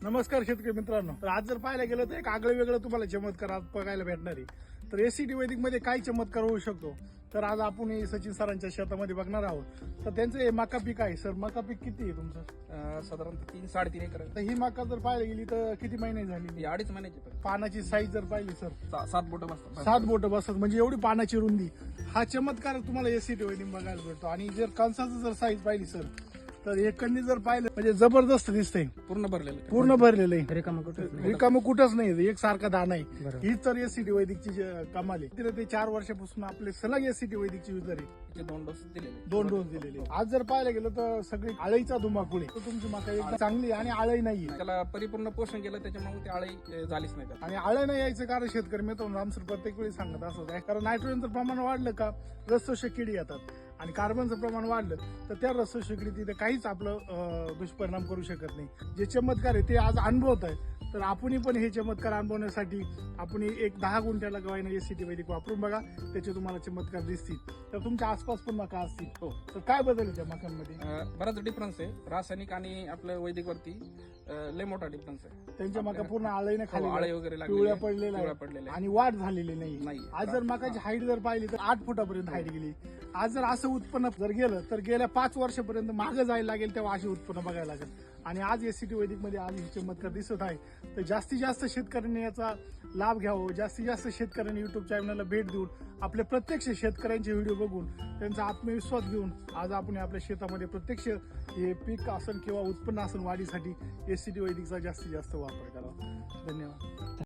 नमस्कार शेतकरी मित्रांनो. तर आज जर पाहायला गेलं तर एक आगळं वेगळं तुम्हाला चमत्कार आज बघायला भेटणार आहे. तर एसीटी वैदिक मध्ये काय चमत्कार होऊ शकतो, तर आज आपण हे सचिन सरांच्या शेतामध्ये बघणार आहोत. तर त्यांचं हे मका पीक आहे. सर, मका पीक किती आहे तुमचं? साधारणतः 3-3.5 एकर आहे. तर ही मका जर पाहायला गेली तर किती महिने झाली? ही 2.5 महिन्याची पण पानाची साईज जर पाहिली सर, 7 बोटं बसतात. 7 बोटं बसतात, म्हणजे एवढी पानाची रुंदी. हा चमत्कार तुम्हाला एसीटी वैदिक बघायला भेटतो. आणि जर कणसाचं जर साईज पाहिली सर, तर एकंदरीत जर पाहिलं म्हणजे जबरदस्त दिसतंय. पूर्ण भरलेलं आहे. पूर्ण भरलेलं आहे, रिकामं रिकामं कुठंच नाही, एक सारखा दाना आहे. बरोबर. हीच तर एसीटी वैदिकची कमाल आहे. तिला ते 4 वर्षापासून आपले सलग एसीटी वैदिकची युजर आहे. त्याचे 2 डोस दिलेले. 2 डोस दिलेले. आज जर पाहायला गेलं तर सगळी आळईचा धुमाकूळ आहे. तर तुमची मका एकदम चांगली आहे आणि आळई नाहीये. त्याला परिपूर्ण पोषण केलं, त्याच्यामुळे ती आळी झालीच नाही त्याला. आणि आळं नाही यायचं कारण शेतकरी मित्रांनो आमचं प्रत्येक वेळी सांगत असत आहे, कारण नायट्रोजनचं प्रमाण वाढलं का रसशोषक किडी येतात आणि कार्बनचं प्रमाण वाढलं तर त्या रसशोषक किडी तिथे काहीच आपलं दुष्परिणाम करू शकत नाही. जे चमत्कार आहे ते आज अनुभवत आहे. तर आपणही पण हे चमत्कार अनुभवण्यासाठी आपण एक 10 गुंठ्याला गवायना एसीटी वैदिक वापरून बघा, त्याचे तुम्हाला चमत्कार दिसतील. तर तुमच्या आसपास पण मका असतील. हो. तर काय बदल आहे त्या मकांमध्ये? बराच डिफरन्स आहे. रासायनिक आणि आपलं वैदिक वरती लय मोठा डिफरन्स आहे. त्यांच्या मका पूर्ण आळीने खाली हो, आळे वगैरे लागलेले पिवळ्या आहे. पडलेल्या पिवळ्या आहे पडलेल्या आणि वाढ झालेली नाही. नाही. आज जर मकाची हाईट जर पाहिली तर 8 फुटापर्यंत हाईट गेली. आज जर असं उत्पन्न जर गेलं तर गेल्या 5 वर्षापर्यंत मागं जायला लागेल तेव्हा अशी उत्पन्न बघायला लागेल. आणि आज एसीटी वैदिक मध्ये आज हे चमत्कार दिसत आहे. तर जास्तीत जास्त शेतकऱ्यांनी याचा लाभ घ्यावा. जास्तीत जास्त शेतकऱ्यांनी युट्यूब चॅनलला भेट देऊन आपले प्रत्यक्ष शेतकऱ्यांचे व्हिडिओ बघून त्यांचा आत्मविश्वास घेऊन आज आपण आपल्या शेतामध्ये प्रत्यक्ष हे पीक असन किंवा उत्पन्न असन वाढीसाठी एसीटी वैदिकचा जास्तीत जास्त वापर करावा. धन्यवाद.